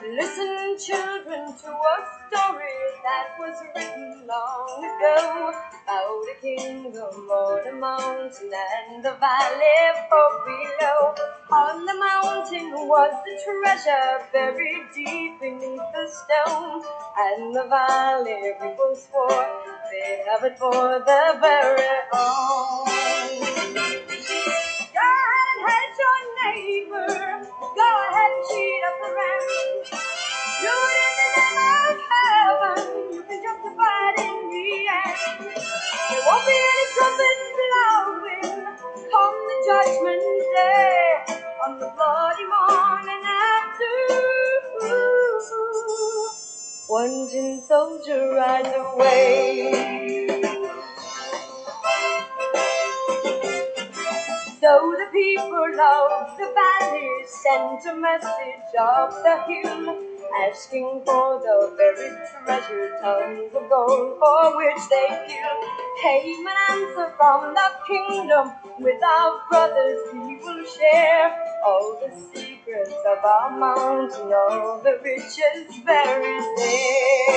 Listen, children, to a story that was written long ago about a kingdom on a mountain and the valley far below. On the mountain was the treasure buried deep beneath the stone, and the valley people swore they'd have it for their very own. Go ahead and hate your neighbor. Go ahead and cheat up the rent. Do it in the name of heaven. You can justify it in the end. There won't be any trumpets blowing on the judgment day, on the bloody morning after. One tin soldier rides away. So the people of the valley sent a message up the hill, asking for the buried treasure, tons of gold for which they kill. Came an answer from the kingdom, with our brothers we will share all the secrets of our mountain, all the riches buried there.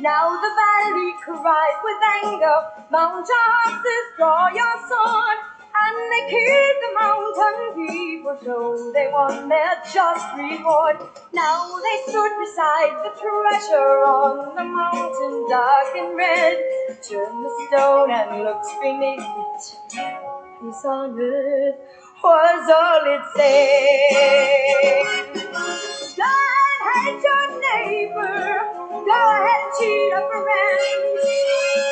Now the valley cried with anger, mount your horses, draw your sword. And they killed the mountain people, so they won their just reward. Now they stood beside the treasure on the mountain, dark and red. Turned the stone and looked beneath it. Peace on earth was all it said. Go ahead, hate your neighbor. Go ahead and cheat up a rent.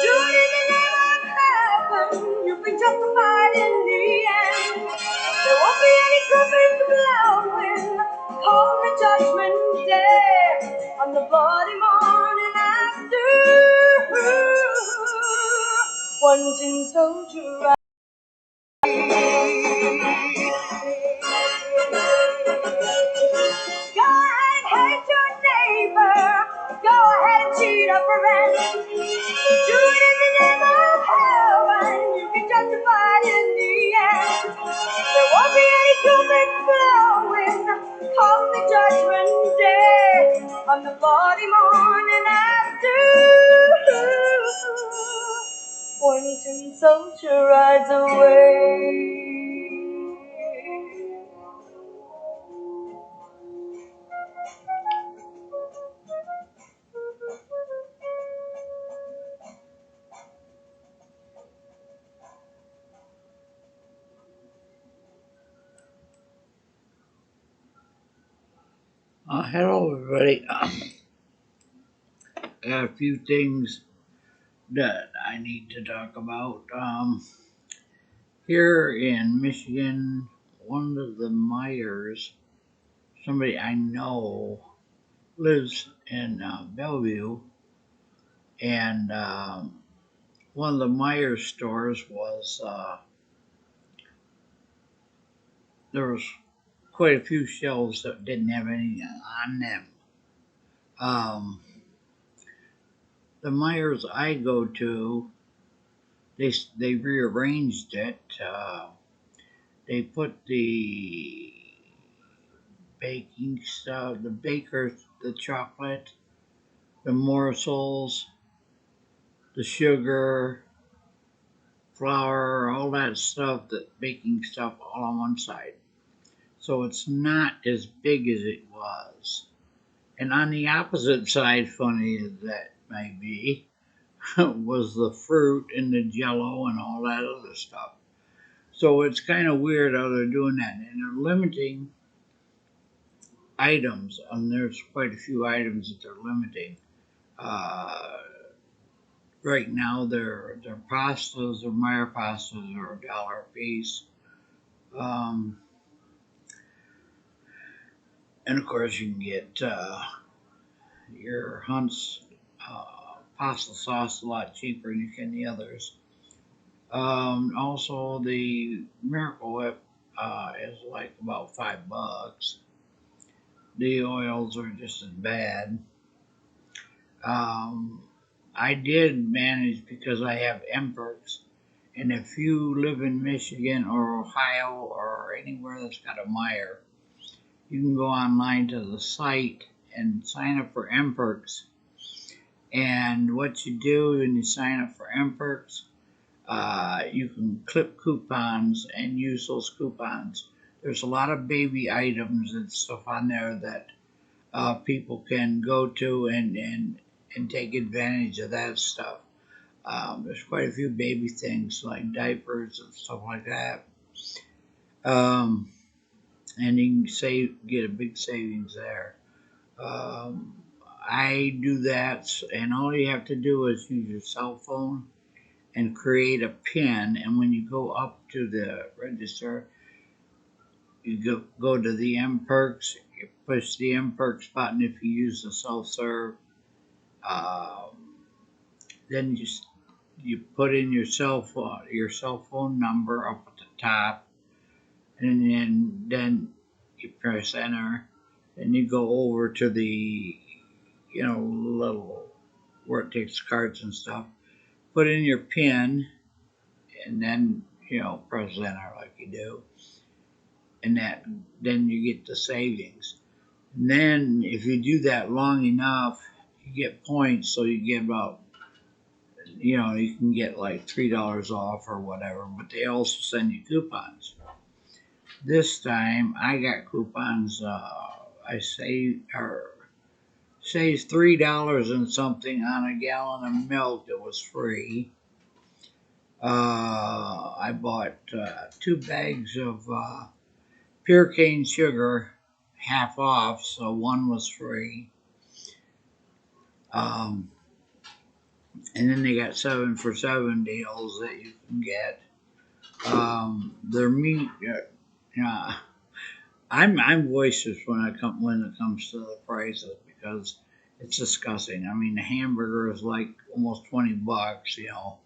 Do it in the name of heaven. You can justify it in the end. There won't be any trumpets blowing on the judgment day, on the bloody morning after. One tin soldier. Go ahead, hate your neighbor. Go ahead and cheat up a rent. Do it in the name of heaven. You can justify it in the end. There won't be any trumpets blowing on the judgment day, on the bloody morning after. One tin soldier rides away. Hello, everybody. I got a few things that I need to talk about. Here in Michigan, one of the Myers, somebody I know, lives in Bellevue, and one of the Myers stores was there was quite a few shelves that didn't have anything on them. The Myers I go to, they rearranged it. They put the baking stuff, the bakers, the chocolate, the morsels, the sugar, flour, all that stuff, the baking stuff, all on one side. So it's not as big as it was. And on the opposite side, funny as that may be, was the fruit and the jello and all that other stuff. So it's kind of weird how they're doing that. And they're limiting items, and there's quite a few items that they're limiting. Right now, their pastas, their Meyer pastas, are $1 a piece. And of course, you can get your Hunt's pasta sauce a lot cheaper than you can the others. Also, the Miracle Whip is like about $5. The oils are just as bad. I did manage, because I have MPerks, And if you live in Michigan or Ohio or anywhere that's got a Meijer, you can go online to the site and sign up for MPerks. And what you do when you sign up for MPerks, you can clip coupons and use those coupons. There's a lot of baby items and stuff on there that people can go to and take advantage of that stuff. There's quite a few baby things like diapers and stuff like that. Um, and you can get a big savings there. Um, I do that, and all you have to do is use your cell phone and create a PIN. And when you go up to the register, you go to the MPerks. You push the MPerks button if you use the self-serve. Um, then you put in your cell phone number up at the top, and then you press enter, and you go over to the little where it takes cards and stuff. Put in your PIN, and then press enter like you do, and then you get the savings. And then if you do that long enough, you get points, so you get about you can get like $3 off or whatever, but they also send you coupons. This time I got coupons. I saved $3 and something on a gallon of milk that was free. I bought 2 bags of pure cane sugar, half off, so one was free. And then they got 7 for $7 deals that you can get. Their meat, I'm voiceless when it comes to the prices because it's disgusting. I mean, the hamburger is like almost $20.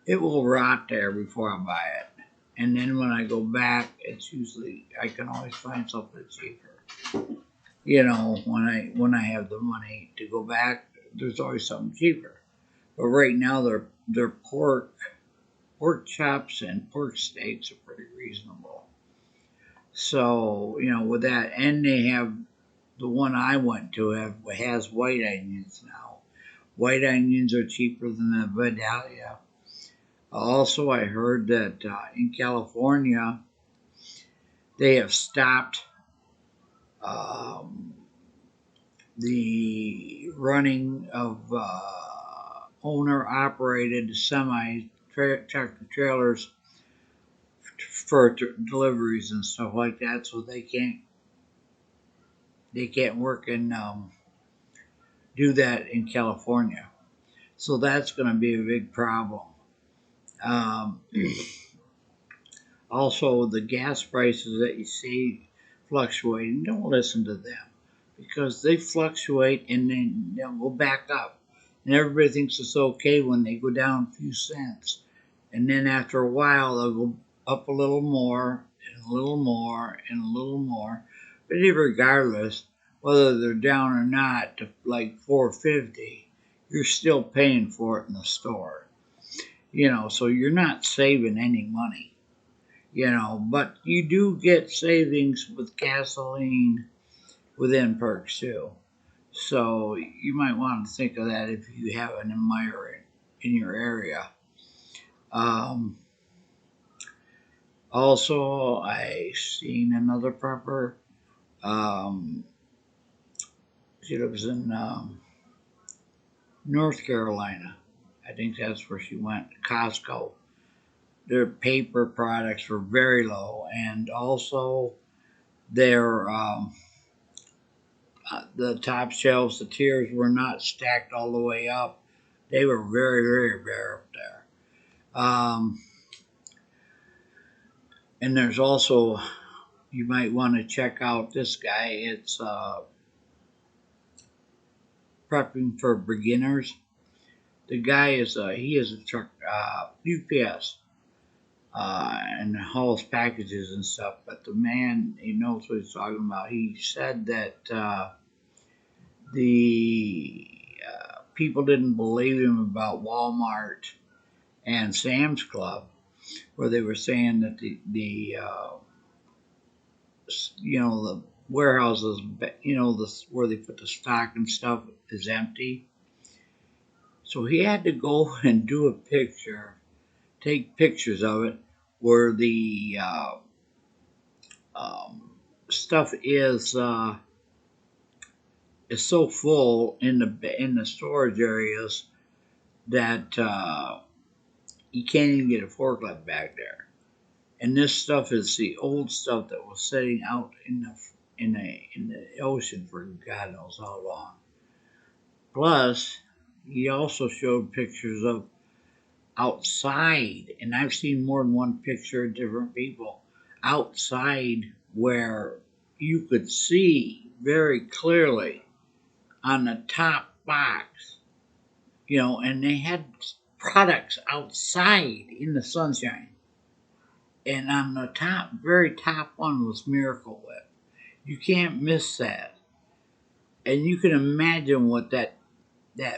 It will rot there before I buy it. And then when I go back, it's usually I can always find something cheaper. When I have the money to go back, there's always something cheaper. But right now, their pork chops and pork steaks are pretty reasonable. So with that, and they have the one I went to has white onions now. White onions are cheaper than the Vidalia. Also, I heard that in California, they have stopped the running of owner-operated semi-tractor trailers for deliveries and stuff like that, so they can't work and do that in California. So that's going to be a big problem. Um, Also, the gas prices that you see fluctuating, don't listen to them because they fluctuate and then they'll go back up. And everybody thinks it's okay when they go down a few cents. And then after a while, they'll go up a little more and a little more and a little more. But regardless, whether they're down or not to like $4.50, you're still paying for it in the store. So you're not saving any money. But you do get savings with gasoline with MPerks too. So you might want to think of that if you have an Meijer in your area. Also, I seen another prepper. She lives in North Carolina. I think that's where she went. Costco. Their paper products were very low, and also their the top shelves, the tiers were not stacked all the way up. They were very, very bare up there. And there's also, you might want to check out this guy. It's prepping for beginners. The guy he is a truck UPS and hauls packages and stuff. But the man, he knows what he's talking about. He said that the people didn't believe him about Walmart and Sam's Club, where they were saying that the warehouses, where they put the stock and stuff is empty. So he had to go and do a picture, take pictures of it, where the stuff is so full in the storage areas that you can't even get a forklift back there. And this stuff is the old stuff that was sitting out in the ocean for God knows how long. Plus, he also showed pictures of outside, and I've seen more than one picture of different people outside where you could see very clearly on the top box, and they had products outside in the sunshine. And on the top, very top one was Miracle Whip. You can't miss that. And you can imagine what that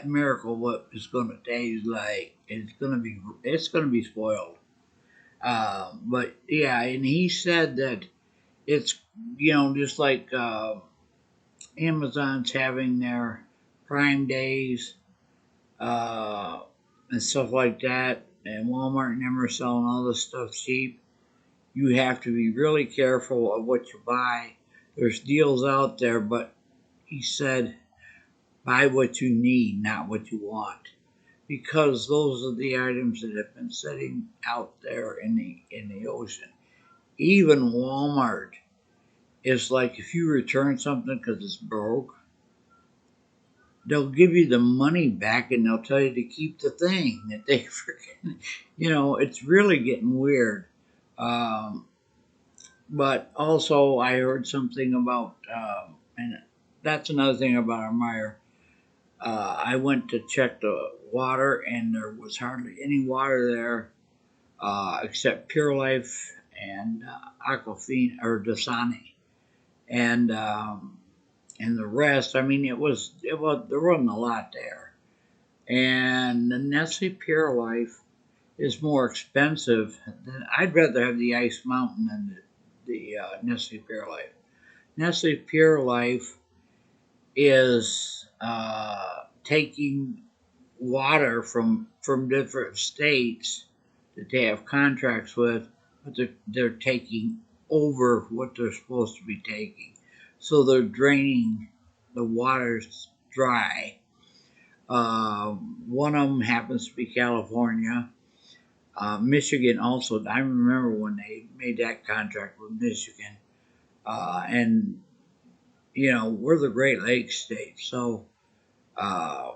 Miracle Whip is going to taste like. It's going to be spoiled. But yeah, and he said that it's just like Amazon's having their Prime Days and stuff like that, and Walmart and them are selling all this stuff cheap. You have to be really careful of what you buy. There's deals out there, but he said buy what you need, not what you want, because those are the items that have been sitting out there in the ocean. Even Walmart is like, if you return something because it's broke, they'll give you the money back and they'll tell you to keep the thing that they freaking, it's really getting weird. Um, but also, I heard something about, and that's another thing about our Meyer. I went to check the water, and there was hardly any water there except Pure Life and Aquafina or Dasani, and the rest. I mean, it was there wasn't a lot there. And the Nestle Pure Life is more expensive. I'd rather have the Ice Mountain than the Nestle Pure Life. Nestle Pure Life is taking water from different states that they have contracts with, but they're taking over what they're supposed to be taking. So they're draining the waters dry. One of them happens to be California. Michigan also. I remember when they made that contract with Michigan, and we're the Great Lakes state, so uh,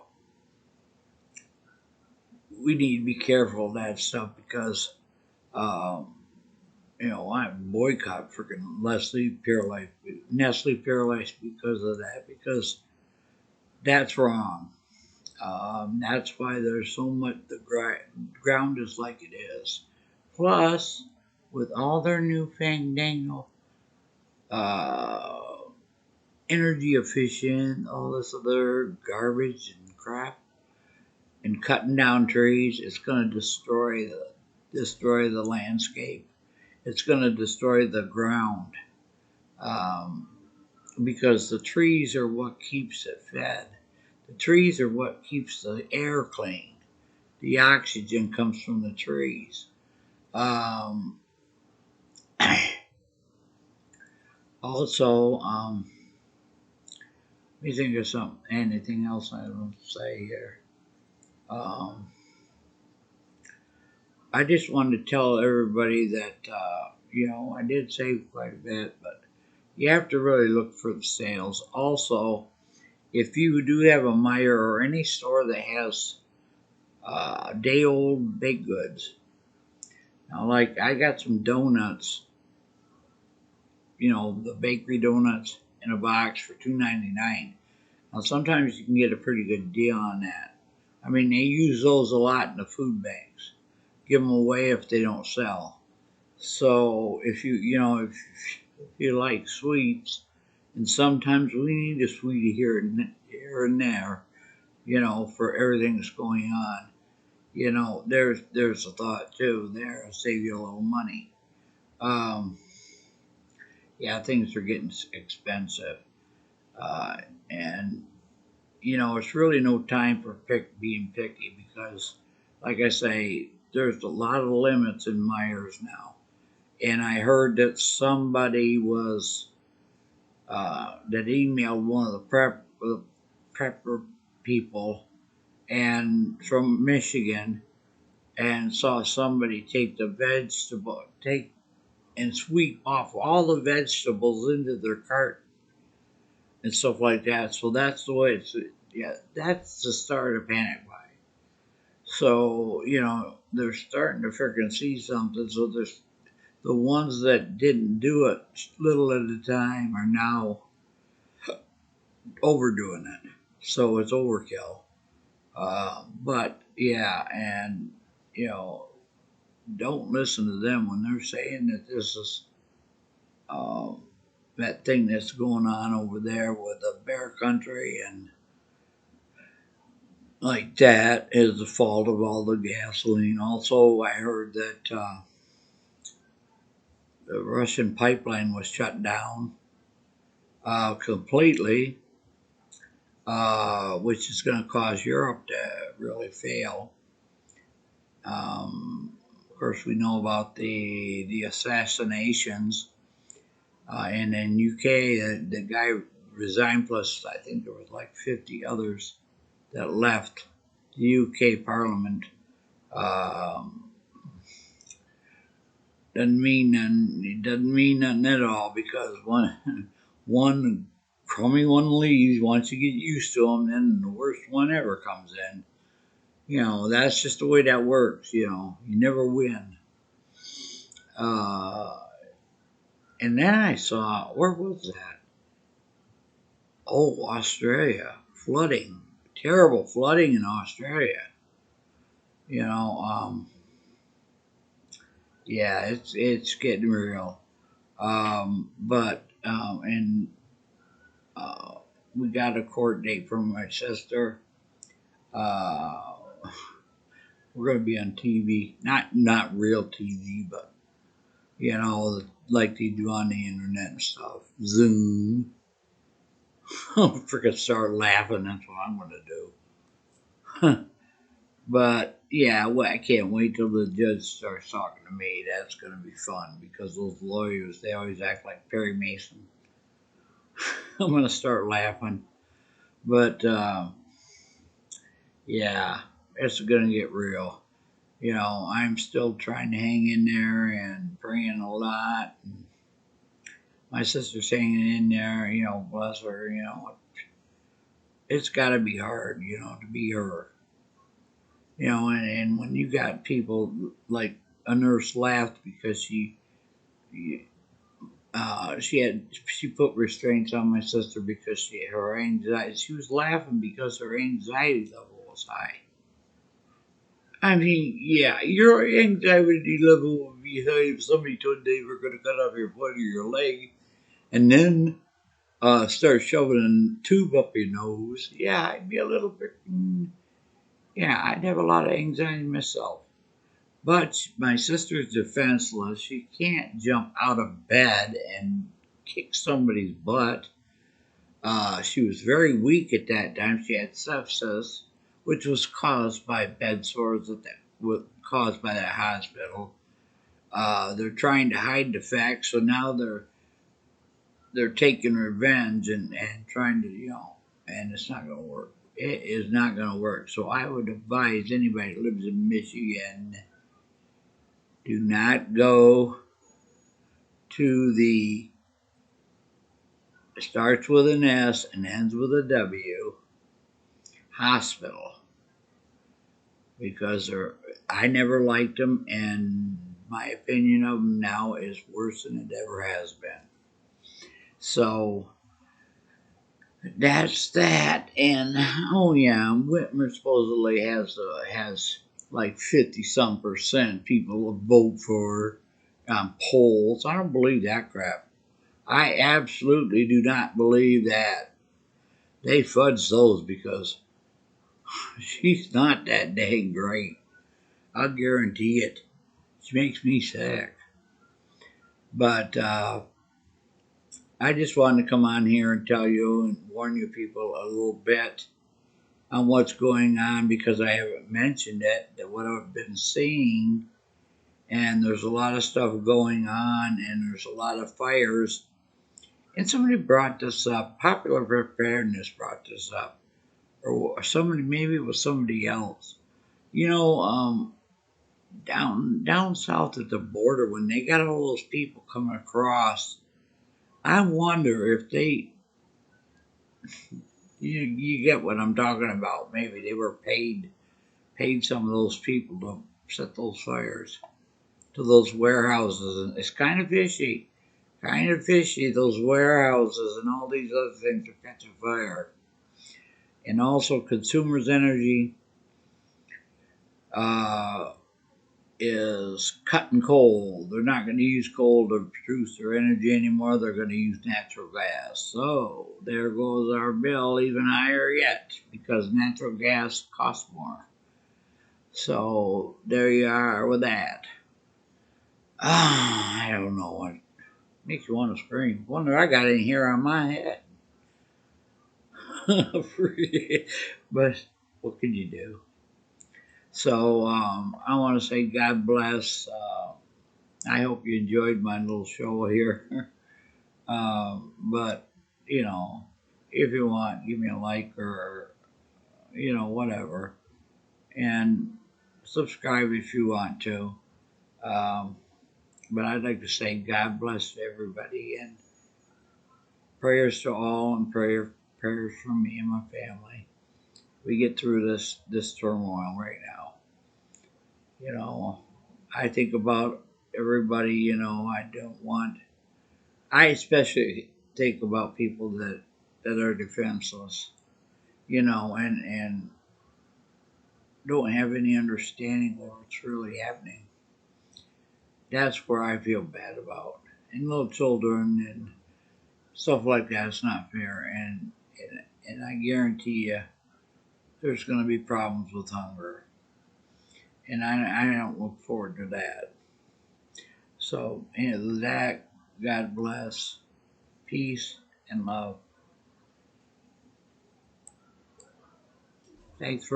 we need to be careful of that stuff because um, I boycott freaking Nestle Pure Life because of that, because that's wrong. That's why there's so much. The ground is like it is. Plus, with all their new fandangle, uh, energy efficient, all this other garbage and crap, and cutting down trees, it's going to destroy the landscape. It's going to destroy the ground, um, because the trees are what keeps it fed. The trees are what keeps the air clean. The oxygen comes from the trees. Um, also, let me think of something. Anything else I want to say here? Um, I just wanted to tell everybody that I did save quite a bit, but you have to really look for the sales. Also, if you do have a Meijer or any store that has day old baked goods, now like I got some donuts, the bakery donuts in a box for $2.99. Now sometimes you can get a pretty good deal on that. I mean, they use those a lot in the food banks. Give them away if they don't sell. So if you like sweets, and sometimes we need a sweetie here and there, for everything that's going on. You know, there's a thought too there, save you a little money. Um, yeah, things are getting expensive, uh, and you know, it's really no time for being picky because, like I say, there's a lot of limits in Myers now. And I heard that somebody was that emailed one of the prepper people and from Michigan and saw somebody take and sweep off all the vegetables into their cart and stuff like that. So that's the way it's, yeah, that's the start of panic buying. So, you know, they're starting to freaking see something. So there's the ones that didn't do it little at a time are now overdoing it. So it's overkill. But yeah, and you know, don't listen to them when they're saying that this is um, that thing that's going on over there with the bear country and like that is the fault of all the gasoline. Also, I heard that the Russian pipeline was shut down completely, which is going to cause Europe to really fail. Of course, we know about the assassinations, and in UK, the guy resigned. Plus, I think there was like 50 others that left the UK Parliament. Um, it doesn't mean nothing at all because one crummy one leaves. Once you get used to them, then the worst one ever comes in. You know, that's just the way that works. You know, you never win. Uh, and then I saw, where was that? Oh, Australia. Flooding. Terrible flooding in Australia. You know, yeah, it's getting real. And uh, we got a court date from my sister. Uh, we're going to be on TV, not real TV, but you know, like they do on the internet and stuff. Zoom. I'm freaking start laughing. That's what I'm going to do. But yeah, well, I can't wait till the judge starts talking to me. That's going to be fun because those lawyers, they always act like Perry Mason. I'm going to start laughing. But yeah, it's going to get real. You know, I'm still trying to hang in there and praying a lot. My sister's hanging in there, you know, bless her, you know. It's got to be hard, you know, to be her. You know, and when you got people like a nurse laughed because she put restraints on my sister because her anxiety. She was laughing because her anxiety level was high. I mean, yeah, your anxiety level would be high if somebody told they were going to cut off your foot or your leg, and then start shoving a tube up your nose. Yeah, I'd be a little bit. Yeah, I'd have a lot of anxiety myself. But my sister's defenseless. She can't jump out of bed and kick somebody's butt. She was very weak at that time. She had sepsis, which was caused by bed sores caused by that hospital. They're trying to hide the facts, so now they're taking revenge and trying to, you know, and it's not going to work. It is not going to work. So I would advise anybody that lives in Michigan, do not go to the starts with an S and ends with a W hospital because I never liked them, and my opinion of them now is worse than it ever has been. So that's that. And oh yeah, Whitmer supposedly has like 50-some% people will vote for her on polls. I don't believe that crap. I absolutely do not believe that. They fudge those because she's not that dang great. I'll guarantee it. It makes me sick. But I just wanted to come on here and tell you and warn you people a little bit on what's going on, because I haven't mentioned it, that what I've been seeing, and there's a lot of stuff going on, and there's a lot of fires. And somebody brought this up. Popular Preparedness brought this up, or somebody, maybe it was somebody else. You know, down south at the border, when they got all those people coming across, I wonder if they, you get what I'm talking about. Maybe they were paid some of those people to set those fires to those warehouses, and it's kind of fishy. Kind of fishy, those warehouses and all these other things are catching fire. And also, Consumers Energy is cutting coal. They're not going to use coal to produce their energy anymore. They're going to use natural gas. So there goes our bill even higher yet, because natural gas costs more. So there you are with that. I don't know what makes you want to scream. Wonder I got any hair on my head. But what can you do? So I want to say God bless. I hope you enjoyed my little show here. But, you know, if you want, give me a like, or, whatever. And subscribe if you want to. But I'd like to say God bless everybody, and prayers to all, and prayers from me and my family. We get through this turmoil right now. I think about everybody. I especially think about people that are defenseless, and don't have any understanding of what's really happening. That's where I feel bad about. And little children and stuff like that is not fair. And I guarantee you, there's going to be problems with hunger. And I don't look forward to that. So, that, God bless, peace, and love. Thanks for